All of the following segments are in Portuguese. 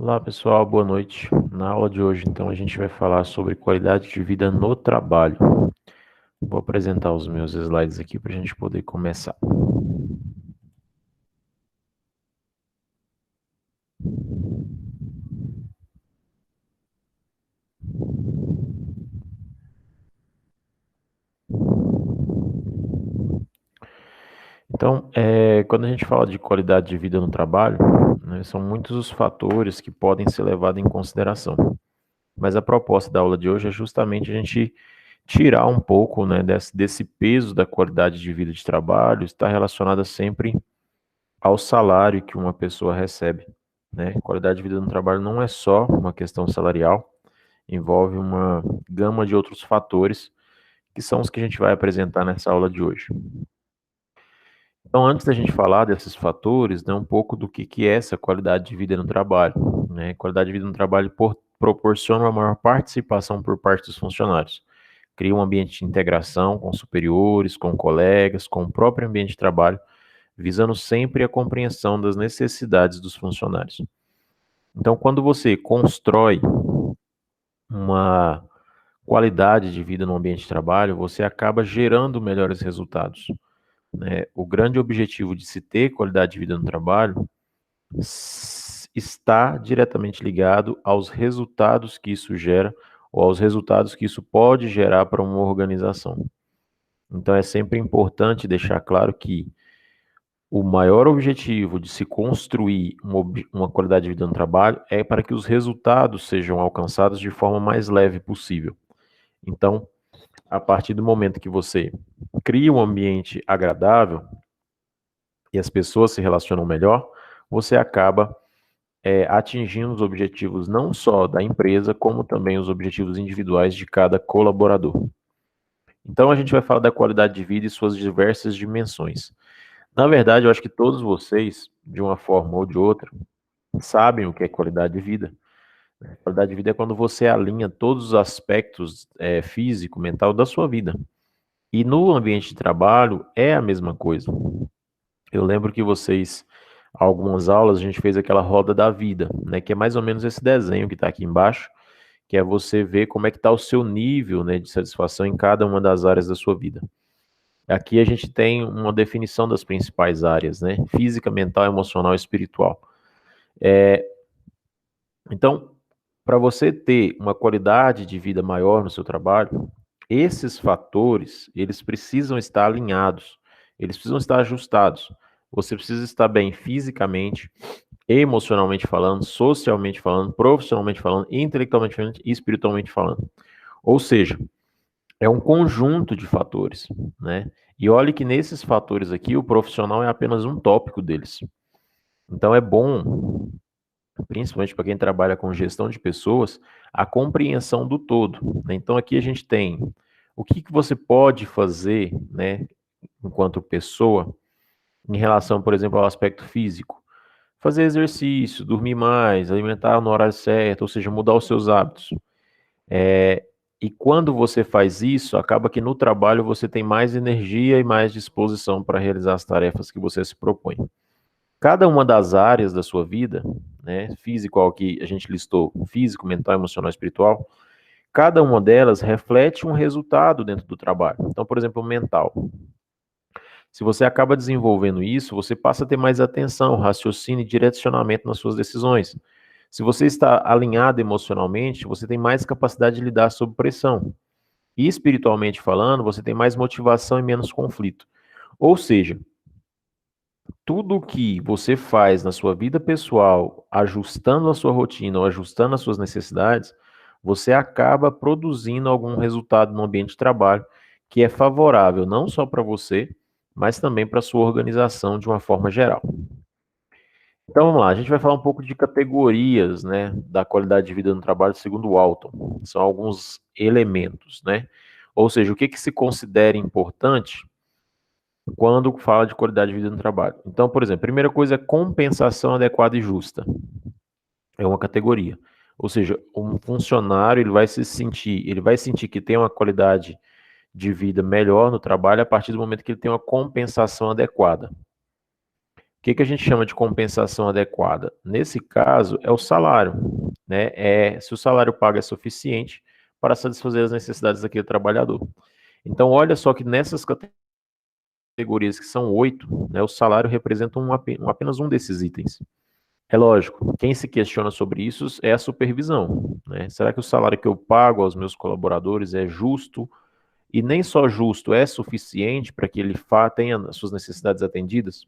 Olá pessoal, boa noite. Na aula de hoje, então, a gente vai falar sobre qualidade de vida no trabalho. Vou apresentar os meus slides aqui para a gente poder começar. Então, quando a gente fala de qualidade de vida no trabalho, né, são muitos os fatores que podem ser levados em consideração. Mas a proposta da aula de hoje é justamente a gente tirar um pouco, né, desse peso da qualidade de vida de trabalho, está relacionada sempre ao salário que uma pessoa recebe, né? Qualidade de vida no trabalho não é só uma questão salarial, envolve uma gama de outros fatores que são os que a gente vai apresentar nessa aula de hoje. Então, antes da gente falar desses fatores, né, um pouco do que é essa qualidade de vida no trabalho, né? Qualidade de vida no trabalho proporciona uma maior participação por parte dos funcionários, cria um ambiente de integração com superiores, com colegas, com o próprio ambiente de trabalho, visando sempre a compreensão das necessidades dos funcionários. Então, quando você constrói uma qualidade de vida no ambiente de trabalho, você acaba gerando melhores resultados, né? O grande objetivo de se ter qualidade de vida no trabalho está diretamente ligado aos resultados que isso gera ou aos resultados que isso pode gerar para uma organização. Então, é sempre importante deixar claro que o maior objetivo de se construir uma qualidade de vida no trabalho é para que os resultados sejam alcançados de forma mais leve possível. Então, a partir do momento que você cria um ambiente agradável e as pessoas se relacionam melhor, você acaba atingindo os objetivos não só da empresa, como também os objetivos individuais de cada colaborador. Então, a gente vai falar da qualidade de vida e suas diversas dimensões. Na verdade, eu acho que todos vocês, de uma forma ou de outra, sabem o que é qualidade de vida. Qualidade de vida é quando você alinha todos os aspectos físico, mental da sua vida. E no ambiente de trabalho é a mesma coisa. Eu lembro que vocês, algumas aulas, a gente fez aquela roda da vida, né? Que é mais ou menos esse desenho que está aqui embaixo, que é você ver como é que está o seu nível, né, de satisfação em cada uma das áreas da sua vida. Aqui a gente tem uma definição das principais áreas, né? Física, mental, emocional e espiritual. Então, para você ter uma qualidade de vida maior no seu trabalho, esses fatores, eles precisam estar alinhados, eles precisam estar ajustados. Você precisa estar bem fisicamente, emocionalmente falando, socialmente falando, profissionalmente falando, intelectualmente falando e espiritualmente falando. Ou seja, é um conjunto de fatores, né? E olhe que nesses fatores aqui, o profissional é apenas um tópico deles. Então é bom, principalmente para quem trabalha com gestão de pessoas, a compreensão do todo, né? Então aqui a gente tem o que você pode fazer, né, enquanto pessoa, em relação, por exemplo, ao aspecto físico. Fazer exercício, dormir mais, alimentar no horário certo, ou seja, mudar os seus hábitos. E quando você faz isso, acaba que no trabalho você tem mais energia e mais disposição para realizar as tarefas que você se propõe. Cada uma das áreas da sua vida, né, físico, ao que a gente listou, físico, mental, emocional, espiritual, cada uma delas reflete um resultado dentro do trabalho. Então, por exemplo, o mental. Se você acaba desenvolvendo isso, você passa a ter mais atenção, raciocínio e direcionamento nas suas decisões. Se você está alinhado emocionalmente, você tem mais capacidade de lidar sob pressão. E espiritualmente falando, você tem mais motivação e menos conflito. Ou seja, tudo que você faz na sua vida pessoal, ajustando a sua rotina ou ajustando as suas necessidades, você acaba produzindo algum resultado no ambiente de trabalho que é favorável não só para você, mas também para a sua organização de uma forma geral. Então vamos lá, a gente vai falar um pouco de categorias, né, da qualidade de vida no trabalho segundo o Walton. São alguns elementos, né? Ou seja, o que que se considera importante quando fala de qualidade de vida no trabalho. Então, por exemplo, a primeira coisa é compensação adequada e justa. É uma categoria. Ou seja, um funcionário ele vai sentir que tem uma qualidade de vida melhor no trabalho a partir do momento que ele tem uma compensação adequada. O que a gente chama de compensação adequada? Nesse caso, é o salário, né? Se o salário pago é suficiente para satisfazer as necessidades daquele trabalhador. Então, olha só que nessas categorias que são 8, né, o salário representa apenas um desses itens. É lógico, quem se questiona sobre isso é a supervisão, né? Será que o salário que eu pago aos meus colaboradores é justo? E nem só justo, é suficiente para que ele tenha as suas necessidades atendidas?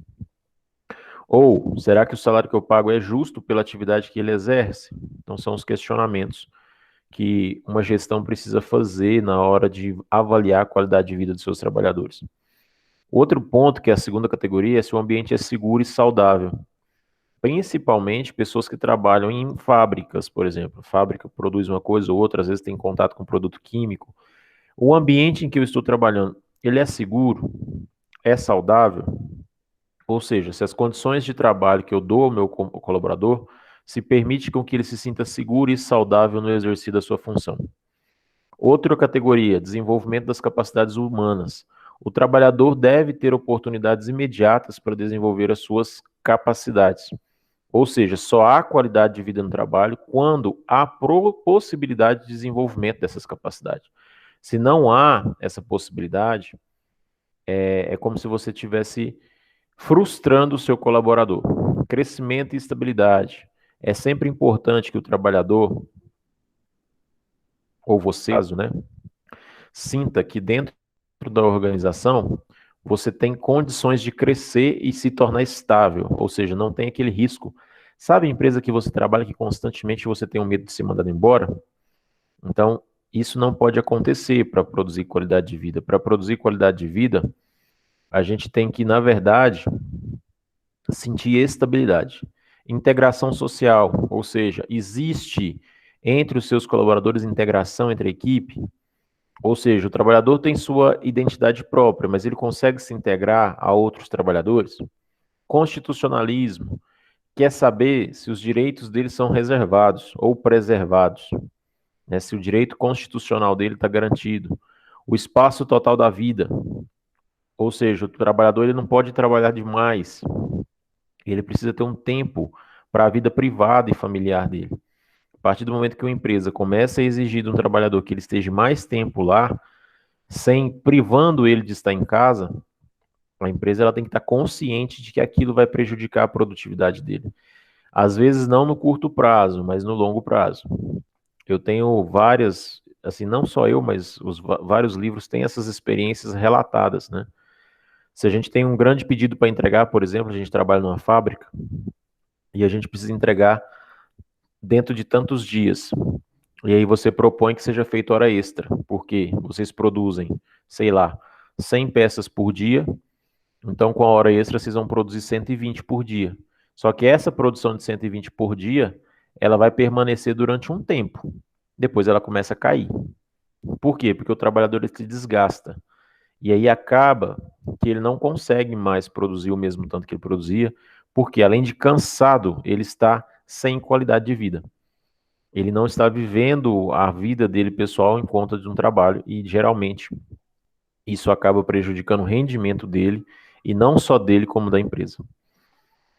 Ou será que o salário que eu pago é justo pela atividade que ele exerce? Então, são os questionamentos que uma gestão precisa fazer na hora de avaliar a qualidade de vida dos seus trabalhadores. Outro ponto, que é a segunda categoria, é se o ambiente é seguro e saudável. Principalmente pessoas que trabalham em fábricas, por exemplo. A fábrica produz uma coisa ou outra, às vezes tem contato com produto químico. O ambiente em que eu estou trabalhando, ele é seguro? É saudável? Ou seja, se as condições de trabalho que eu dou ao meu colaborador se permite com que ele se sinta seguro e saudável no exercício da sua função. Outra categoria, desenvolvimento das capacidades humanas. O trabalhador deve ter oportunidades imediatas para desenvolver as suas capacidades. Ou seja, só há qualidade de vida no trabalho quando há possibilidade de desenvolvimento dessas capacidades. Se não há essa possibilidade, é como se você tivesse frustrando o seu colaborador. Crescimento e estabilidade. É sempre importante que o trabalhador, ou você, né, sinta que dentro da organização você tem condições de crescer e se tornar estável, ou seja, não tem aquele risco. Sabe a empresa que você trabalha que constantemente você tem o medo de ser mandado embora? Então, isso não pode acontecer para produzir qualidade de vida. Para produzir qualidade de vida, a gente tem que, na verdade, sentir estabilidade. Integração social, ou seja, existe entre os seus colaboradores integração entre a equipe, ou seja, o trabalhador tem sua identidade própria, mas ele consegue se integrar a outros trabalhadores. Constitucionalismo, quer saber se os direitos dele são reservados ou preservados, né? Se o direito constitucional dele está garantido. O espaço total da vida, ou seja, o trabalhador ele não pode trabalhar demais, ele precisa ter um tempo para a vida privada e familiar dele. A partir do momento que uma empresa começa a exigir de um trabalhador que ele esteja mais tempo lá, sem privando ele de estar em casa, a empresa ela tem que estar consciente de que aquilo vai prejudicar a produtividade dele. Às vezes não no curto prazo, mas no longo prazo. Eu tenho várias, assim, não só eu, mas vários livros têm essas experiências relatadas, né? Se a gente tem um grande pedido para entregar, por exemplo, a gente trabalha numa fábrica e a gente precisa entregar dentro de tantos dias. E aí você propõe que seja feita hora extra, porque vocês produzem, sei lá, 100 peças por dia, então com a hora extra vocês vão produzir 120 por dia. Só que essa produção de 120 por dia, ela vai permanecer durante um tempo. Depois ela começa a cair. Por quê? Porque o trabalhador ele se desgasta. E aí acaba que ele não consegue mais produzir o mesmo tanto que ele produzia, porque além de cansado, ele está sem qualidade de vida. Ele não está vivendo a vida dele pessoal em conta de um trabalho e geralmente isso acaba prejudicando o rendimento dele e não só dele como da empresa.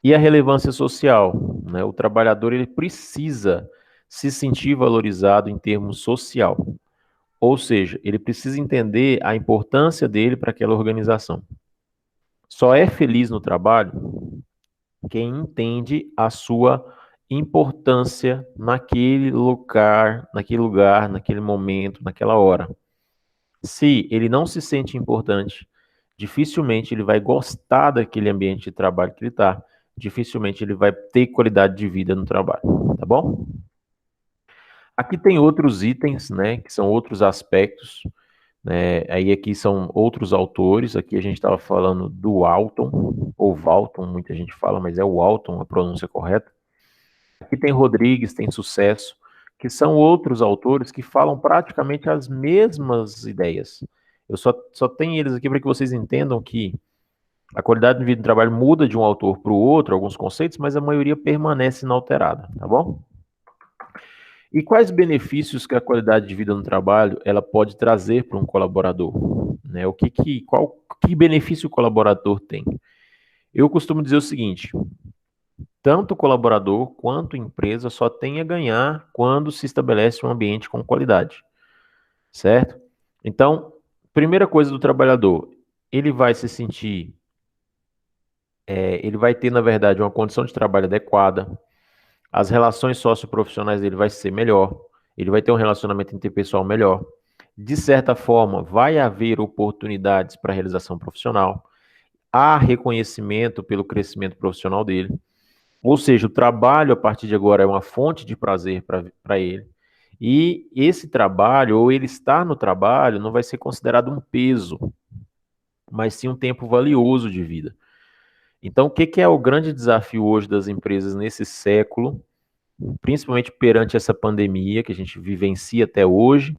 E a relevância social, né? O trabalhador ele precisa se sentir valorizado em termos social. Ou seja, ele precisa entender a importância dele para aquela organização. Só é feliz no trabalho quem entende a sua importância naquele lugar, naquele momento, naquela hora. Se ele não se sente importante, dificilmente ele vai gostar daquele ambiente de trabalho que ele está. Dificilmente ele vai ter qualidade de vida no trabalho, tá bom? Aqui tem outros itens, né, que são outros aspectos, né, aí aqui são outros autores, aqui a gente estava falando do Walton, ou Walton, muita gente fala, mas é o Walton a pronúncia correta. Aqui tem Rodrigues, tem Sucesso, que são outros autores que falam praticamente as mesmas ideias. Eu só tenho eles aqui para que vocês entendam que a qualidade de vida do trabalho muda de um autor para o outro, alguns conceitos, mas a maioria permanece inalterada, tá bom? E quais benefícios que a qualidade de vida no trabalho ela pode trazer para um colaborador? Né? Que benefício o colaborador tem? Eu costumo dizer o seguinte: tanto o colaborador quanto a empresa só tem a ganhar quando se estabelece um ambiente com qualidade, certo? Então, primeira coisa do trabalhador, ele vai se sentir, ele vai ter, na verdade, uma condição de trabalho adequada, as relações socioprofissionais dele vai ser melhor, ele vai ter um relacionamento interpessoal melhor. De certa forma, vai haver oportunidades para realização profissional, há reconhecimento pelo crescimento profissional dele. Ou seja, o trabalho a partir de agora é uma fonte de prazer para ele. E esse trabalho, ou ele estar no trabalho, não vai ser considerado um peso, mas sim um tempo valioso de vida. Então, o que é o grande desafio hoje das empresas nesse século, principalmente perante essa pandemia que a gente vivencia até hoje,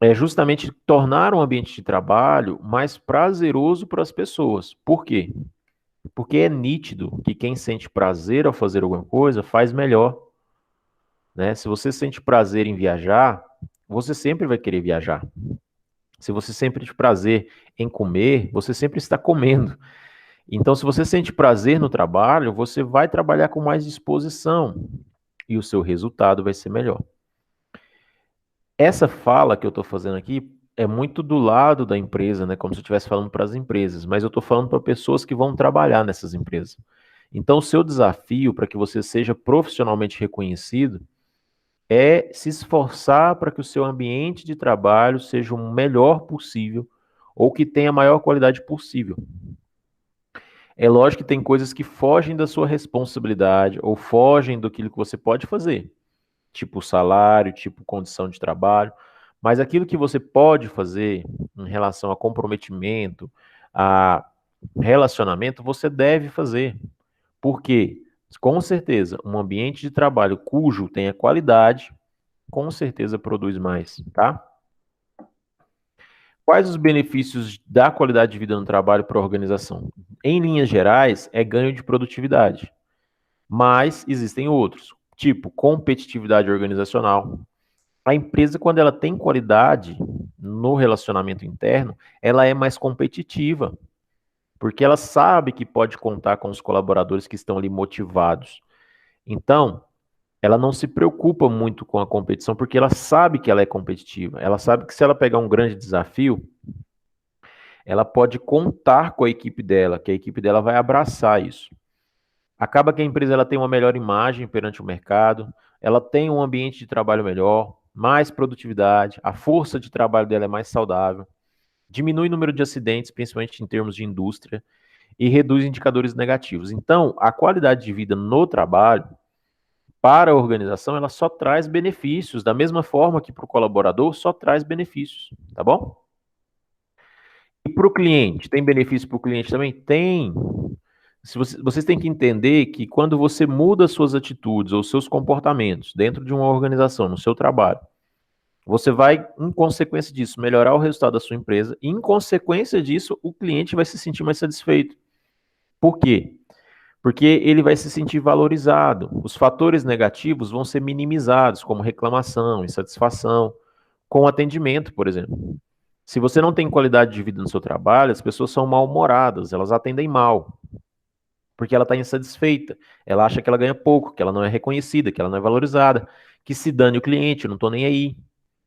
é justamente tornar um ambiente de trabalho mais prazeroso para as pessoas. Por quê? Porque é nítido que quem sente prazer ao fazer alguma coisa faz melhor, né? Se você sente prazer em viajar, você sempre vai querer viajar. Se você sempre sente prazer em comer, você sempre está comendo. Então, se você sente prazer no trabalho, você vai trabalhar com mais disposição e o seu resultado vai ser melhor. Essa fala que eu estou fazendo aqui é muito do lado da empresa, né? Como se eu estivesse falando para as empresas, mas eu estou falando para pessoas que vão trabalhar nessas empresas. Então, o seu desafio para que você seja profissionalmente reconhecido é se esforçar para que o seu ambiente de trabalho seja o melhor possível ou que tenha a maior qualidade possível. É lógico que tem coisas que fogem da sua responsabilidade ou fogem do que você pode fazer, tipo salário, tipo condição de trabalho, mas aquilo que você pode fazer em relação a comprometimento, a relacionamento, você deve fazer. Por quê? Com certeza, um ambiente de trabalho cujo tenha qualidade, com certeza produz mais, tá? Quais os benefícios da qualidade de vida no trabalho para a organização? Em linhas gerais, é ganho de produtividade, mas existem outros, tipo competitividade organizacional. A empresa, quando ela tem qualidade no relacionamento interno, ela é mais competitiva, porque ela sabe que pode contar com os colaboradores que estão ali motivados. Então, ela não se preocupa muito com a competição, porque ela sabe que ela é competitiva. Ela sabe que se ela pegar um grande desafio, ela pode contar com a equipe dela, que a equipe dela vai abraçar isso. Acaba que a empresa ela tem uma melhor imagem perante o mercado, ela tem um ambiente de trabalho melhor, mais produtividade, a força de trabalho dela é mais saudável, diminui o número de acidentes, principalmente em termos de indústria, e reduz indicadores negativos. Então, a qualidade de vida no trabalho, para a organização, ela só traz benefícios, da mesma forma que para o colaborador só traz benefícios, tá bom? E para o cliente, tem benefício para o cliente também? Tem. Se vocês têm que entender que quando você muda suas atitudes ou seus comportamentos dentro de uma organização, no seu trabalho, você vai, em consequência disso, melhorar o resultado da sua empresa e, em consequência disso, o cliente vai se sentir mais satisfeito. Por quê? Porque ele vai se sentir valorizado. Os fatores negativos vão ser minimizados, como reclamação, insatisfação, com atendimento, por exemplo. Se você não tem qualidade de vida no seu trabalho, as pessoas são mal-humoradas, elas atendem mal, porque ela está insatisfeita, ela acha que ela ganha pouco, que ela não é reconhecida, que ela não é valorizada, que se dane o cliente, eu não estou nem aí.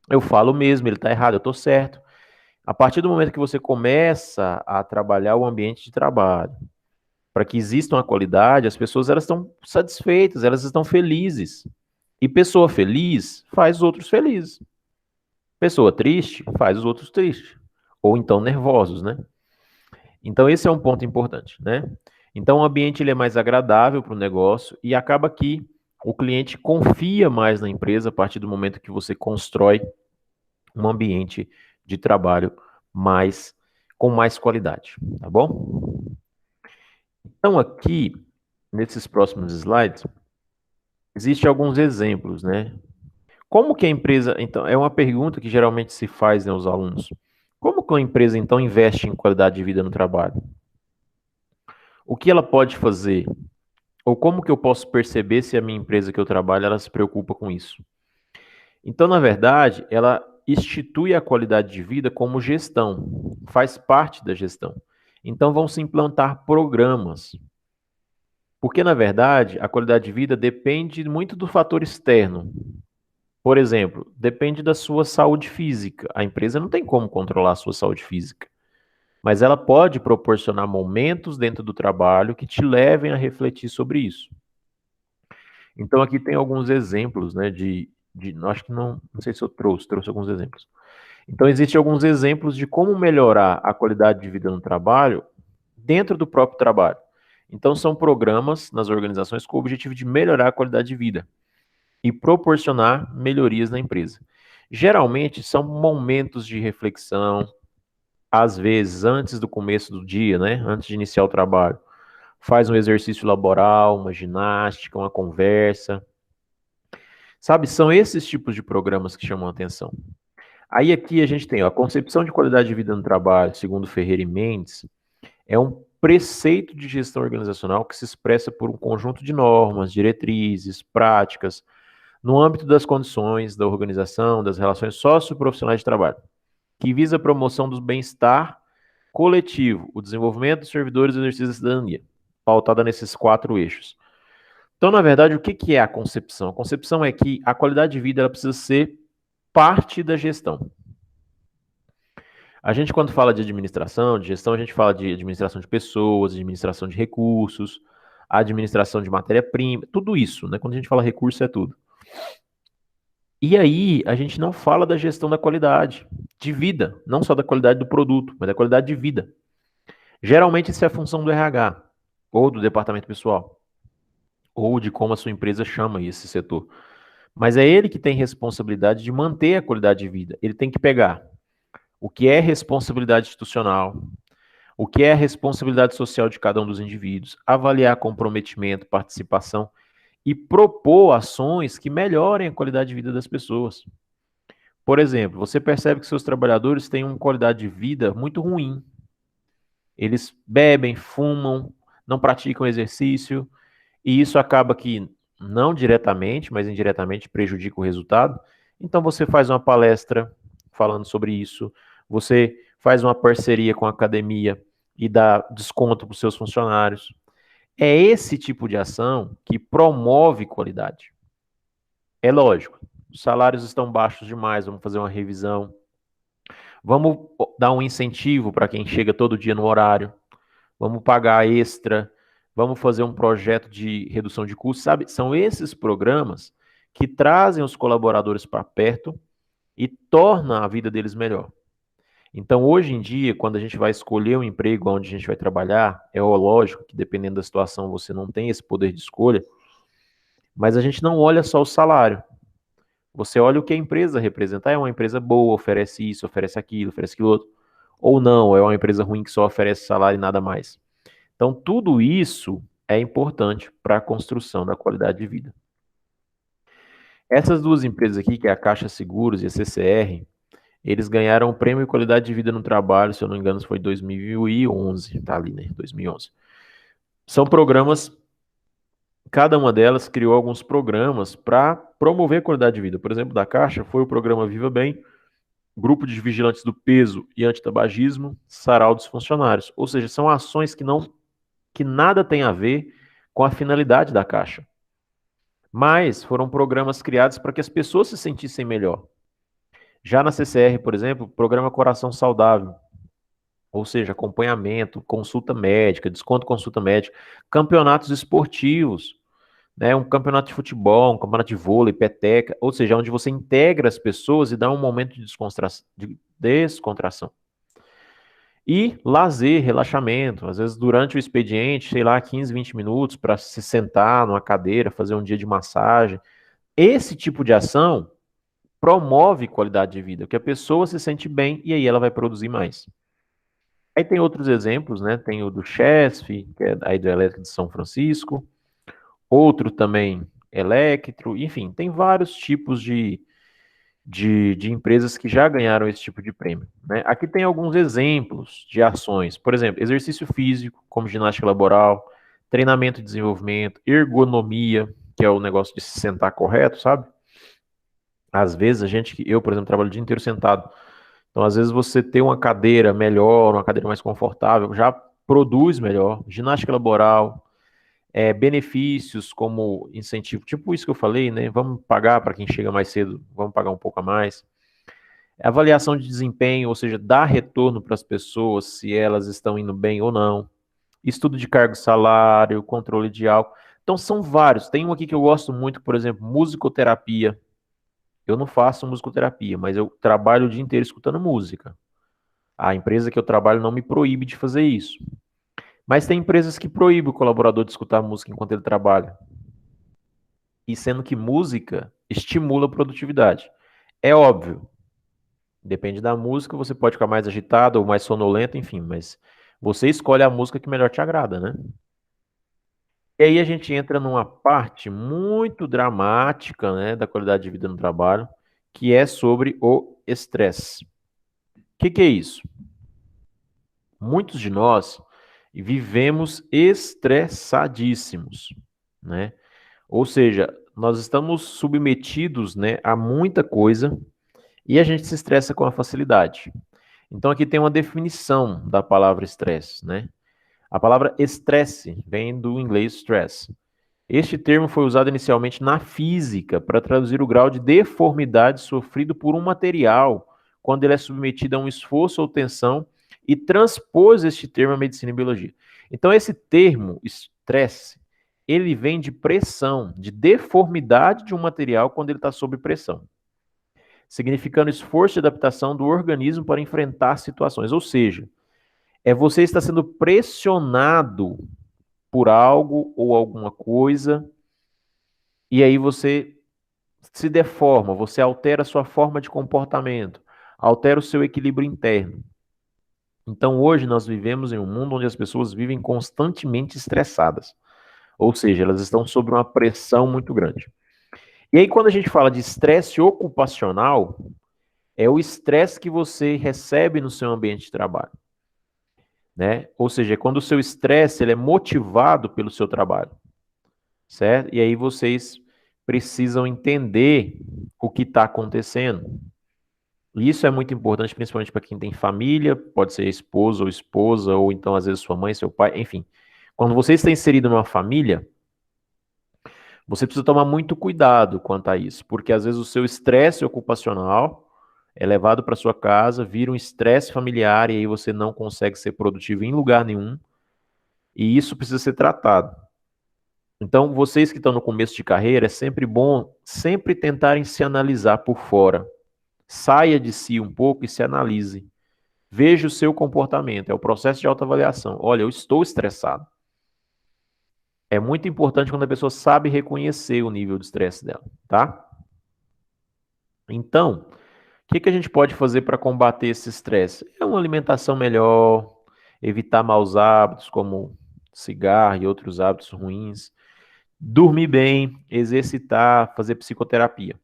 Eu falo mesmo, ele está errado, eu estou certo. A partir do momento que você começa a trabalhar o ambiente de trabalho, para que exista uma qualidade, as pessoas elas estão satisfeitas, elas estão felizes. E pessoa feliz faz os outros felizes. Pessoa triste faz os outros tristes. Ou então nervosos, né? Então esse é um ponto importante, né? Então o ambiente ele é mais agradável para o negócio e acaba que o cliente confia mais na empresa a partir do momento que você constrói um ambiente de trabalho mais com mais qualidade, tá bom? Então aqui nesses próximos slides existem alguns exemplos, né? Como que a empresa, então, é uma pergunta que geralmente se faz, né, aos alunos. Como que uma empresa, então, investe em qualidade de vida no trabalho? O que ela pode fazer? Ou como que eu posso perceber se a minha empresa que eu trabalho, ela se preocupa com isso? Então, na verdade, ela institui a qualidade de vida como gestão, faz parte da gestão. Então vão se implantar programas. Porque, na verdade, a qualidade de vida depende muito do fator externo. Por exemplo, depende da sua saúde física. A empresa não tem como controlar a sua saúde física, mas ela pode proporcionar momentos dentro do trabalho que te levem a refletir sobre isso. Então, aqui tem alguns exemplos, né, acho que não sei se eu trouxe alguns exemplos. Então, existem alguns exemplos de como melhorar a qualidade de vida no trabalho dentro do próprio trabalho. Então, são programas nas organizações com o objetivo de melhorar a qualidade de vida e proporcionar melhorias na empresa. Geralmente, são momentos de reflexão, às vezes antes do começo do dia, né, antes de iniciar o trabalho. Faz um exercício laboral, uma ginástica, uma conversa. Sabe, são esses tipos de programas que chamam a atenção. Aí aqui a gente tem ó, a concepção de qualidade de vida no trabalho, segundo Ferreira e Mendes, é um preceito de gestão organizacional que se expressa por um conjunto de normas, diretrizes, práticas, no âmbito das condições da organização, das relações socioprofissionais de trabalho, que visa a promoção do bem-estar coletivo, o desenvolvimento dos servidores e o exercício da cidadania, pautada nesses 4 eixos. Então, na verdade, o que é a concepção? A concepção é que a qualidade de vida ela precisa ser parte da gestão. A gente, quando fala de administração, de gestão, a gente fala de administração de pessoas, administração de recursos, administração de matéria-prima, tudo isso, né? Quando a gente fala recurso, é tudo. E aí, a gente não fala da gestão da qualidade de vida, não só da qualidade do produto, mas da qualidade de vida. Geralmente, isso é a função do RH, ou do departamento pessoal, ou de como a sua empresa chama esse setor. Mas é ele que tem responsabilidade de manter a qualidade de vida. Ele tem que pegar o que é responsabilidade institucional, o que é a responsabilidade social de cada um dos indivíduos, avaliar comprometimento, participação e propor ações que melhorem a qualidade de vida das pessoas. Por exemplo, você percebe que seus trabalhadores têm uma qualidade de vida muito ruim. Eles bebem, fumam, não praticam exercício, e isso acaba que, não diretamente, mas indiretamente, prejudica o resultado. Então, você faz uma palestra falando sobre isso, você faz uma parceria com a academia e dá desconto para os seus funcionários. É esse tipo de ação que promove qualidade. É lógico, os salários estão baixos demais, vamos fazer uma revisão. Vamos dar um incentivo para quem chega todo dia no horário. Vamos pagar extra. Vamos fazer um projeto de redução de custos, sabe? São esses programas que trazem os colaboradores para perto e tornam a vida deles melhor. Então, hoje em dia, quando a gente vai escolher um emprego onde a gente vai trabalhar, é lógico que dependendo da situação você não tem esse poder de escolha, mas a gente não olha só o salário. Você olha o que a empresa representa. É uma empresa boa, oferece isso, oferece aquilo outro. Ou não, é uma empresa ruim que só oferece salário e nada mais. Então, tudo isso é importante para a construção da qualidade de vida. Essas duas empresas aqui, que é a Caixa Seguros e a CCR, eles ganharam o prêmio de qualidade de vida no trabalho, se eu não me engano, foi 2011, tá ali, né? 2011. São programas, cada uma delas criou alguns programas para promover a qualidade de vida. Por exemplo, da Caixa foi o programa Viva Bem, Grupo de Vigilantes do Peso e Antitabagismo, Sarau dos Funcionários. Ou seja, são ações que nada tem a ver com a finalidade da Caixa. Mas foram programas criados para que as pessoas se sentissem melhor. Já na CCR, por exemplo, programa Coração Saudável, ou seja, acompanhamento, consulta médica, desconto consulta médica, campeonatos esportivos, né, um campeonato de futebol, um campeonato de vôlei, peteca, ou seja, onde você integra as pessoas e dá um momento de descontração. E lazer, relaxamento, às vezes durante o expediente, sei lá, 15, 20 minutos para se sentar numa cadeira, fazer um dia de massagem. Esse tipo de ação promove qualidade de vida, que a pessoa se sente bem e aí ela vai produzir mais. Aí tem outros exemplos, né? Tem o do Chesf, que é a hidrelétrica de São Francisco, outro também Electro, enfim, tem vários tipos de empresas que já ganharam esse tipo de prêmio, né? Aqui tem alguns exemplos de ações, por exemplo, exercício físico, como ginástica laboral, treinamento e desenvolvimento, ergonomia, que é o negócio de se sentar correto, sabe? Às vezes eu, por exemplo, trabalho o dia inteiro sentado. Então, às vezes você ter uma cadeira melhor, uma cadeira mais confortável, já produz melhor, ginástica laboral, benefícios como incentivo, tipo isso que eu falei, né? Vamos pagar para quem chega mais cedo, vamos pagar um pouco a mais. Avaliação de desempenho, ou seja, dar retorno para as pessoas se elas estão indo bem ou não. Estudo de cargo e salário, controle de álcool. Então são vários. Tem um aqui que eu gosto muito, por exemplo, musicoterapia. Eu não faço musicoterapia, mas eu trabalho o dia inteiro escutando música. A empresa que eu trabalho não me proíbe de fazer isso. Mas tem empresas que proíbem o colaborador de escutar música enquanto ele trabalha. E sendo que música estimula a produtividade. É óbvio, depende da música, você pode ficar mais agitado ou mais sonolento, enfim, mas você escolhe a música que melhor te agrada, né? E aí a gente entra numa parte muito dramática, né, da qualidade de vida no trabalho, que é sobre o estresse. O que é isso? Muitos de nós vivemos estressadíssimos, né? Ou seja, nós estamos submetidos, né, a muita coisa e a gente se estressa com a facilidade. Então aqui tem uma definição da palavra estresse, né? A palavra estresse vem do inglês stress. Este termo foi usado inicialmente na física para traduzir o grau de deformidade sofrido por um material quando ele é submetido a um esforço ou tensão e transpôs este termo à medicina e biologia. Então esse termo, estresse, ele vem de pressão, de deformidade de um material quando ele está sob pressão, significando esforço de adaptação do organismo para enfrentar situações. Ou seja, você está sendo pressionado por algo ou alguma coisa, e aí você se deforma, você altera a sua forma de comportamento, altera o seu equilíbrio interno. Então hoje nós vivemos em um mundo onde as pessoas vivem constantemente estressadas, ou seja, elas estão sob uma pressão muito grande. E aí quando a gente fala de estresse ocupacional, é o estresse que você recebe no seu ambiente de trabalho, né? Ou seja, é quando o seu estresse ele é motivado pelo seu trabalho, certo? E aí vocês precisam entender o que está acontecendo. E isso é muito importante, principalmente para quem tem família, pode ser esposa, ou então às vezes sua mãe, seu pai, enfim. Quando você está inserido numa família, você precisa tomar muito cuidado quanto a isso, porque às vezes o seu estresse ocupacional é levado para sua casa, vira um estresse familiar e aí você não consegue ser produtivo em lugar nenhum, e isso precisa ser tratado. Então, vocês que estão no começo de carreira, é sempre bom sempre tentarem se analisar por fora. Saia de si um pouco e se analise. Veja o seu comportamento, é o processo de autoavaliação. Olha, eu estou estressado. É muito importante quando a pessoa sabe reconhecer o nível de estresse dela, tá? Então, o que a gente pode fazer para combater esse estresse? É uma alimentação melhor, evitar maus hábitos como cigarro e outros hábitos ruins, dormir bem, exercitar, fazer psicoterapia.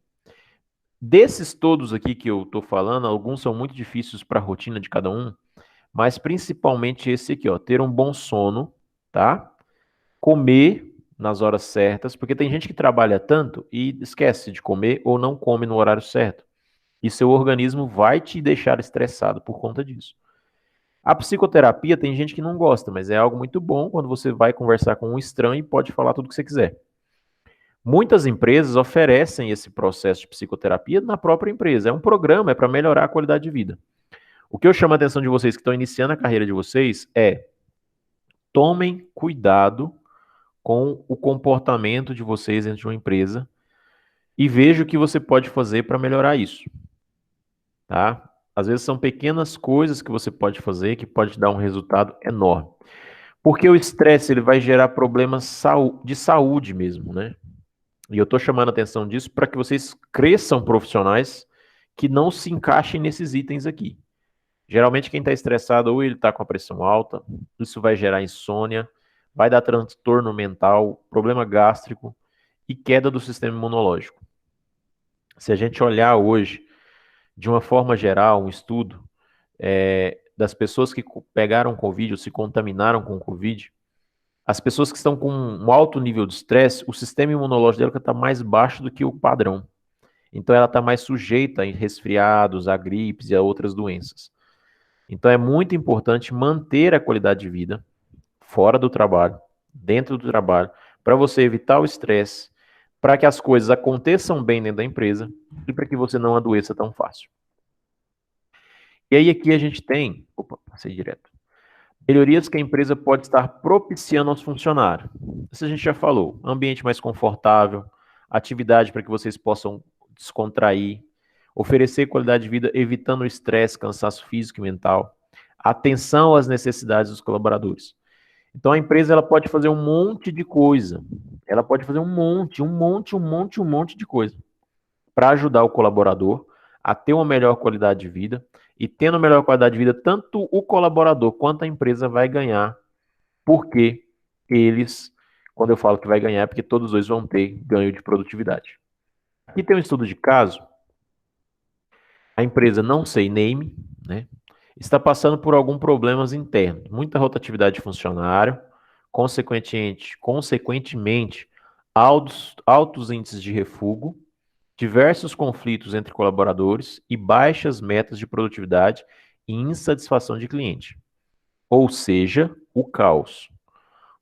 Desses todos aqui que eu estou falando, alguns são muito difíceis para a rotina de cada um, mas principalmente esse aqui, ó, ter um bom sono, tá? Comer nas horas certas, porque tem gente que trabalha tanto e esquece de comer ou não come no horário certo. E seu organismo vai te deixar estressado por conta disso. A psicoterapia tem gente que não gosta, mas é algo muito bom quando você vai conversar com um estranho e pode falar tudo o que você quiser. Muitas empresas oferecem esse processo de psicoterapia na própria empresa. É um programa, é para melhorar a qualidade de vida. O que eu chamo a atenção de vocês que estão iniciando a carreira de vocês é tomem cuidado com o comportamento de vocês dentro de uma empresa e veja o que você pode fazer para melhorar isso, tá? Às vezes são pequenas coisas que você pode fazer que pode dar um resultado enorme. Porque o estresse ele vai gerar problemas de saúde mesmo, né? E eu estou chamando a atenção disso para que vocês cresçam profissionais que não se encaixem nesses itens aqui. Geralmente quem está estressado ou ele está com a pressão alta, isso vai gerar insônia, vai dar transtorno mental, problema gástrico e queda do sistema imunológico. Se a gente olhar hoje, de uma forma geral, um estudo das pessoas que pegaram Covid ou se contaminaram com Covid, as pessoas que estão com um alto nível de estresse, o sistema imunológico dela está mais baixo do que o padrão. Então ela está mais sujeita a resfriados, a gripes e a outras doenças. Então é muito importante manter a qualidade de vida, fora do trabalho, dentro do trabalho, para você evitar o estresse, para que as coisas aconteçam bem dentro da empresa e para que você não adoeça tão fácil. E aí aqui a gente tem, passei direto. Melhorias que a empresa pode estar propiciando aos funcionários. Isso a gente já falou. Ambiente mais confortável, atividade para que vocês possam descontrair, oferecer qualidade de vida, evitando o estresse, cansaço físico e mental, atenção às necessidades dos colaboradores. Então a empresa ela pode fazer um monte de coisa. Ela pode fazer um monte de coisa para ajudar o colaborador a ter uma melhor qualidade de vida, e tendo melhor qualidade de vida, tanto o colaborador quanto a empresa vai ganhar, porque eles, quando eu falo que vai ganhar, é porque todos os dois vão ter ganho de produtividade. Aqui tem um estudo de caso, a empresa, não sei name, né, está passando por alguns problemas internos, muita rotatividade de funcionário, consequentemente altos índices de refúgio, diversos conflitos entre colaboradores e baixas metas de produtividade e insatisfação de cliente. Ou seja, o caos.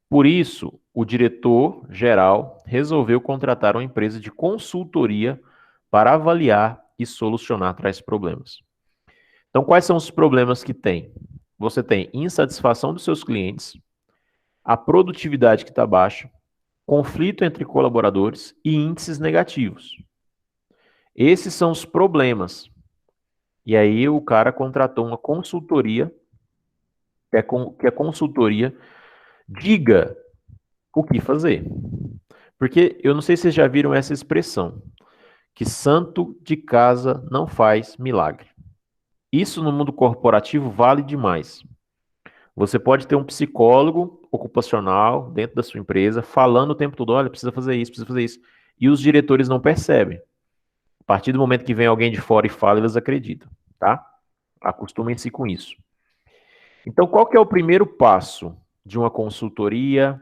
Por isso, o diretor-geral resolveu contratar uma empresa de consultoria para avaliar e solucionar tais problemas. Então, quais são os problemas que tem? Você tem insatisfação dos seus clientes, a produtividade que está baixa, conflito entre colaboradores e índices negativos. Esses são os problemas. E aí o cara contratou uma consultoria, que a consultoria diga o que fazer. Porque eu não sei se vocês já viram essa expressão, que santo de casa não faz milagre. Isso no mundo corporativo vale demais. Você pode ter um psicólogo ocupacional dentro da sua empresa falando o tempo todo, olha, precisa fazer isso, precisa fazer isso. E os diretores não percebem. A partir do momento que vem alguém de fora e fala, eles acreditam, tá? Acostumem-se com isso. Então, qual que é o primeiro passo de uma consultoria?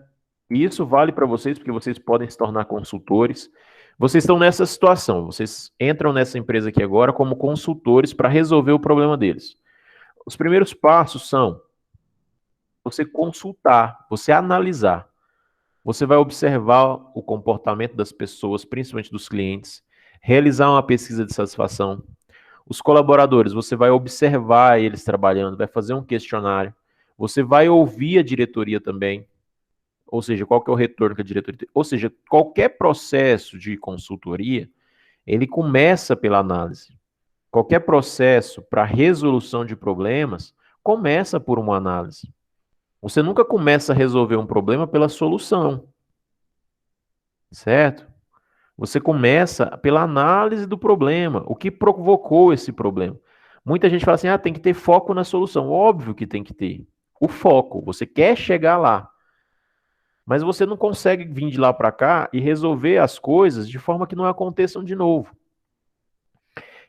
E isso vale para vocês, porque vocês podem se tornar consultores. Vocês estão nessa situação, vocês entram nessa empresa aqui agora como consultores para resolver o problema deles. Os primeiros passos são você consultar, você analisar. Você vai observar o comportamento das pessoas, principalmente dos clientes, realizar uma pesquisa de satisfação. Os colaboradores, você vai observar eles trabalhando, vai fazer um questionário, você vai ouvir a diretoria também, ou seja, qual que é o retorno que a diretoria tem. Ou seja, qualquer processo de consultoria, ele começa pela análise. Qualquer processo para resolução de problemas começa por uma análise. Você nunca começa a resolver um problema pela solução, certo? Você começa pela análise do problema, o que provocou esse problema. Muita gente fala assim, tem que ter foco na solução. Óbvio que tem que ter. O foco, você quer chegar lá. Mas você não consegue vir de lá para cá e resolver as coisas de forma que não aconteçam de novo.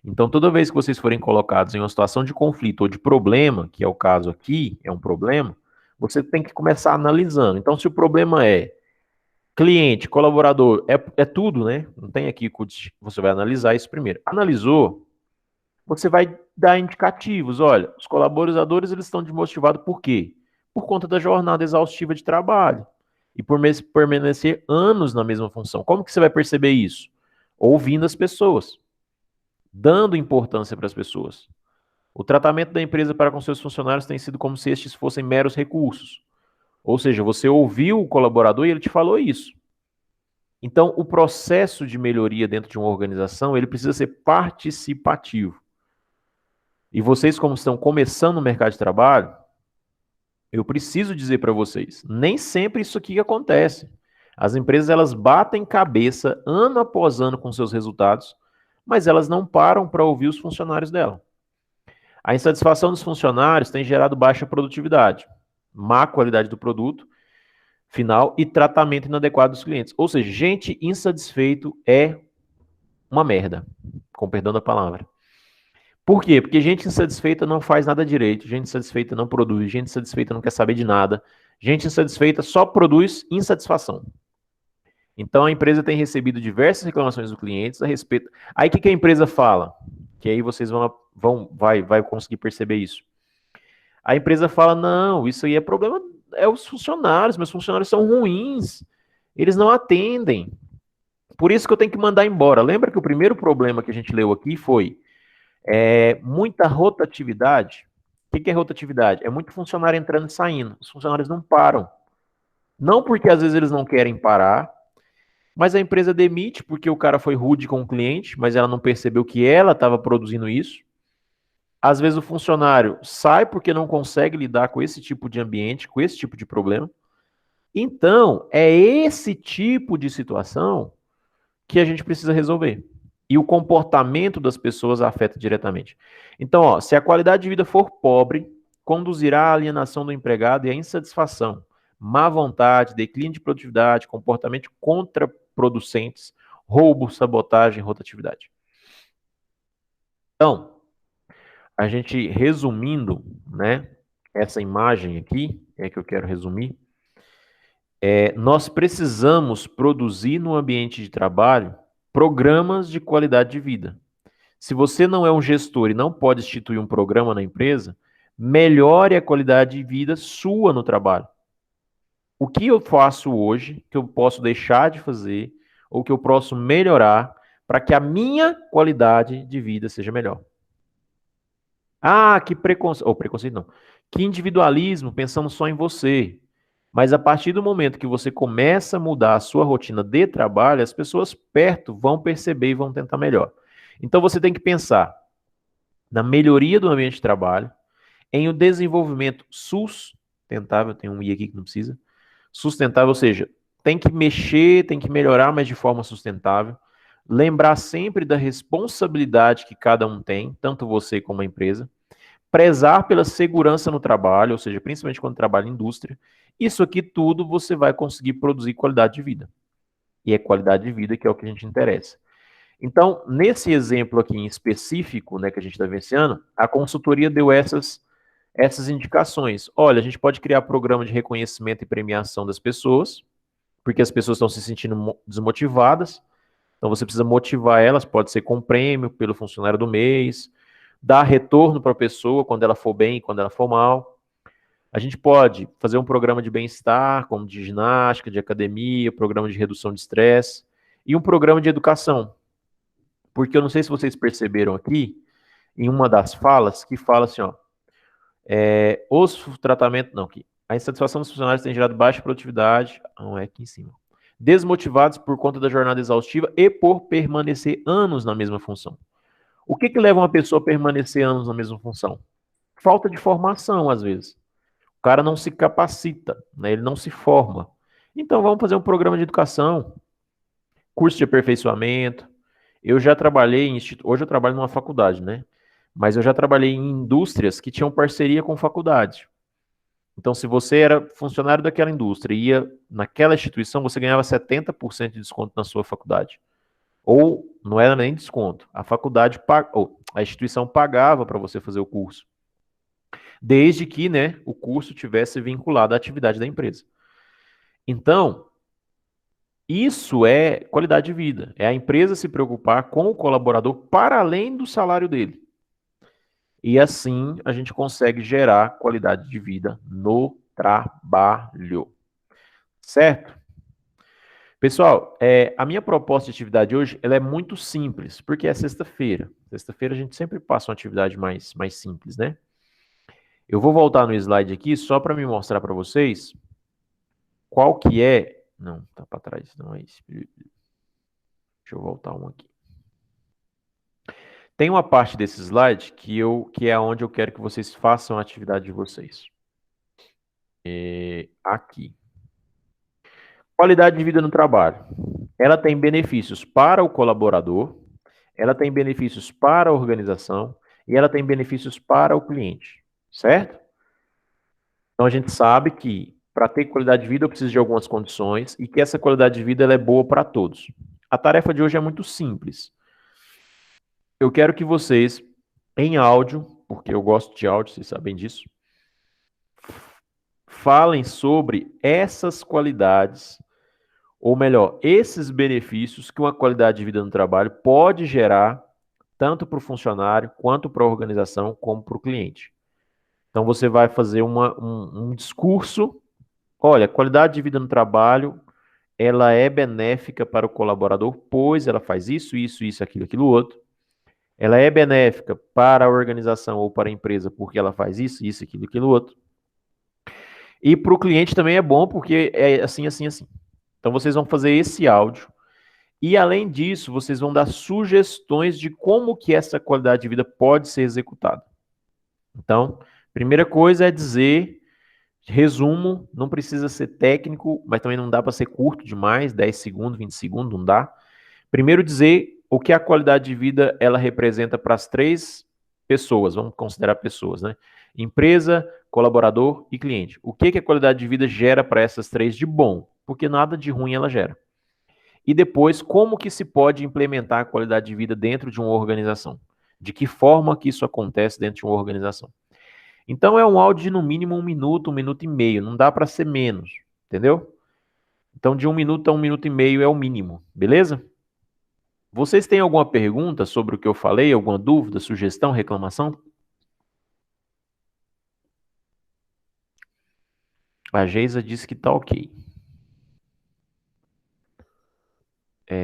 Então, toda vez que vocês forem colocados em uma situação de conflito ou de problema, que é o caso aqui, é um problema, você tem que começar analisando. Então, se o problema é cliente, colaborador, é tudo, né? Não tem aqui, você vai analisar isso primeiro. Analisou, você vai dar indicativos. Olha, os colaboradores, eles estão desmotivados por quê? Por conta da jornada exaustiva de trabalho. E por permanecer anos na mesma função. Como que você vai perceber isso? Ouvindo as pessoas. Dando importância para as pessoas. O tratamento da empresa para com seus funcionários tem sido como se estes fossem meros recursos. Ou seja, você ouviu o colaborador e ele te falou isso. Então, o processo de melhoria dentro de uma organização, ele precisa ser participativo. E vocês, como estão começando no mercado de trabalho, eu preciso dizer para vocês, nem sempre isso aqui acontece. As empresas, elas batem cabeça ano após ano com seus resultados, mas elas não param para ouvir os funcionários dela. A insatisfação dos funcionários tem gerado baixa produtividade, má qualidade do produto final e tratamento inadequado dos clientes. Ou seja, gente insatisfeito é uma merda, com perdão da palavra. Por quê? Porque gente insatisfeita não faz nada direito, gente insatisfeita não produz, gente insatisfeita não quer saber de nada, gente insatisfeita só produz insatisfação. Então a empresa tem recebido diversas reclamações dos clientes a respeito. Aí o que a empresa fala? Que aí vocês vai conseguir perceber isso. A empresa fala, não, isso aí é problema é os funcionários, meus funcionários são ruins, eles não atendem. Por isso que eu tenho que mandar embora. Lembra que o primeiro problema que a gente leu aqui foi muita rotatividade? O que é rotatividade? É muito funcionário entrando e saindo. Os funcionários não param. Não porque às vezes eles não querem parar, mas a empresa demite porque o cara foi rude com o cliente, mas ela não percebeu que ela estava produzindo isso. Às vezes o funcionário sai porque não consegue lidar com esse tipo de ambiente, com esse tipo de problema. Então, é esse tipo de situação que a gente precisa resolver. E o comportamento das pessoas afeta diretamente. Então, ó, se a qualidade de vida for pobre, conduzirá à alienação do empregado e à insatisfação, má vontade, declínio de produtividade, comportamento contraproducentes, roubo, sabotagem, rotatividade. Então, a gente resumindo, né, essa imagem aqui, é que eu quero resumir, nós precisamos produzir no ambiente de trabalho programas de qualidade de vida. Se você não é um gestor e não pode instituir um programa na empresa, melhore a qualidade de vida sua no trabalho. O que eu faço hoje, que eu posso deixar de fazer, ou que eu posso melhorar, para que a minha qualidade de vida seja melhor. Ah, que preconceito, ou preconceito não, que individualismo, pensando só em você. Mas a partir do momento que você começa a mudar a sua rotina de trabalho, as pessoas perto vão perceber e vão tentar melhor. Então você tem que pensar na melhoria do ambiente de trabalho, em o desenvolvimento sustentável, tem um I aqui que não precisa, sustentável, ou seja, tem que mexer, tem que melhorar, mas de forma sustentável. Lembrar sempre da responsabilidade que cada um tem, tanto você como a empresa. Prezar pela segurança no trabalho, ou seja, principalmente quando trabalha em indústria. Isso aqui tudo você vai conseguir produzir qualidade de vida. E é qualidade de vida que é o que a gente interessa. Então, nesse exemplo aqui em específico, né, que a gente está vivenciando, a consultoria deu essas indicações. Olha, a gente pode criar programa de reconhecimento e premiação das pessoas, porque as pessoas estão se sentindo desmotivadas. Então, você precisa motivar elas, pode ser com prêmio pelo funcionário do mês, dar retorno para a pessoa quando ela for bem e quando ela for mal. A gente pode fazer um programa de bem-estar, como de ginástica, de academia, programa de redução de estresse e um programa de educação. Porque eu não sei se vocês perceberam aqui, em uma das falas, que fala assim, ó, os tratamentos, não, que a insatisfação dos funcionários tem gerado baixa produtividade, não é aqui em cima, desmotivados por conta da jornada exaustiva e por permanecer anos na mesma função. O que leva uma pessoa a permanecer anos na mesma função? Falta de formação, às vezes. O cara não se capacita, né? Ele não se forma. Então vamos fazer um programa de educação, curso de aperfeiçoamento. Eu já trabalhei em hoje eu trabalho numa faculdade, né? Mas eu já trabalhei em indústrias que tinham parceria com faculdade. Então, se você era funcionário daquela indústria e ia naquela instituição, você ganhava 70% de desconto na sua faculdade. Ou não era nem desconto. A faculdade, ou a instituição pagava para você fazer o curso. Desde que, né, o curso tivesse vinculado à atividade da empresa. Então, isso é qualidade de vida. É a empresa se preocupar com o colaborador para além do salário dele. E assim a gente consegue gerar qualidade de vida no trabalho. Certo? Pessoal, a minha proposta de atividade hoje ela é muito simples, porque é sexta-feira. Sexta-feira a gente sempre passa uma atividade mais simples, né? Eu vou voltar no slide aqui só para me mostrar para vocês qual que é... Não, tá para trás, não é isso. Deixa eu voltar um aqui. Tem uma parte desse slide que é onde eu quero que vocês façam a atividade de vocês. Aqui. Qualidade de vida no trabalho. Ela tem benefícios para o colaborador, ela tem benefícios para a organização e ela tem benefícios para o cliente, certo? Então a gente sabe que para ter qualidade de vida eu preciso de algumas condições e que essa qualidade de vida ela é boa para todos. A tarefa de hoje é muito simples. Eu quero que vocês, em áudio, porque eu gosto de áudio, vocês sabem disso, falem sobre essas qualidades, ou melhor, esses benefícios que uma qualidade de vida no trabalho pode gerar, tanto para o funcionário, quanto para a organização, como para o cliente. Então você vai fazer um discurso Olha, qualidade de vida no trabalho, ela é benéfica para o colaborador, pois ela faz isso, isso, isso, aquilo, aquilo outro. Ela é benéfica para a organização ou para a empresa, porque ela faz isso, isso, aquilo, aquilo outro. E para o cliente também é bom, porque é assim, assim, assim. Então vocês vão fazer esse áudio. E além disso, vocês vão dar sugestões de como que essa qualidade de vida pode ser executada. Então, primeira coisa é dizer, resumo, não precisa ser técnico, mas também não dá para ser curto demais, 10 segundos, 20 segundos, não dá. Primeiro dizer o que a qualidade de vida ela representa para as três pessoas, vamos considerar pessoas, né? Empresa, colaborador e cliente. O que a qualidade de vida gera para essas três de bom? Porque nada de ruim ela gera. E depois, como que se pode implementar a qualidade de vida dentro de uma organização? De que forma que isso acontece dentro de uma organização? Então é um áudio de no mínimo 1 minuto e meio, não dá para ser menos, entendeu? Então de 1 minuto a 1 minuto e meio é o mínimo, beleza? Vocês têm alguma pergunta sobre o que eu falei? Alguma dúvida, sugestão, reclamação? A Geisa disse que tá ok.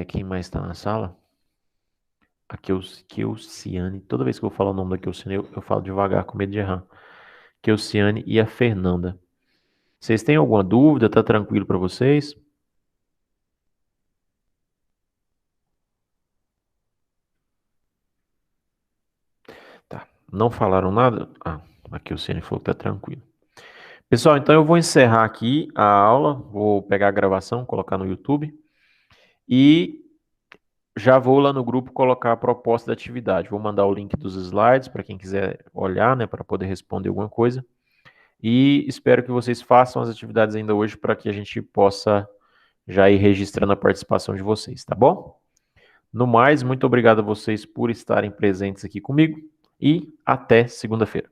Quem mais está na sala? A Keuciane. Toda vez que eu falo o nome da Keuciane, eu falo devagar, com medo de errar. Keuciane e a Fernanda. Vocês têm alguma dúvida? Tá tranquilo para vocês? Tá. Não falaram nada? Ah, a Keuciane falou que tá tranquilo. Pessoal, então eu vou encerrar aqui a aula, vou pegar a gravação, colocar no YouTube e já vou lá no grupo colocar a proposta da atividade. Vou mandar o link dos slides para quem quiser olhar, né, para poder responder alguma coisa. E espero que vocês façam as atividades ainda hoje para que a gente possa já ir registrando a participação de vocês, tá bom? No mais, muito obrigado a vocês por estarem presentes aqui comigo e até segunda-feira.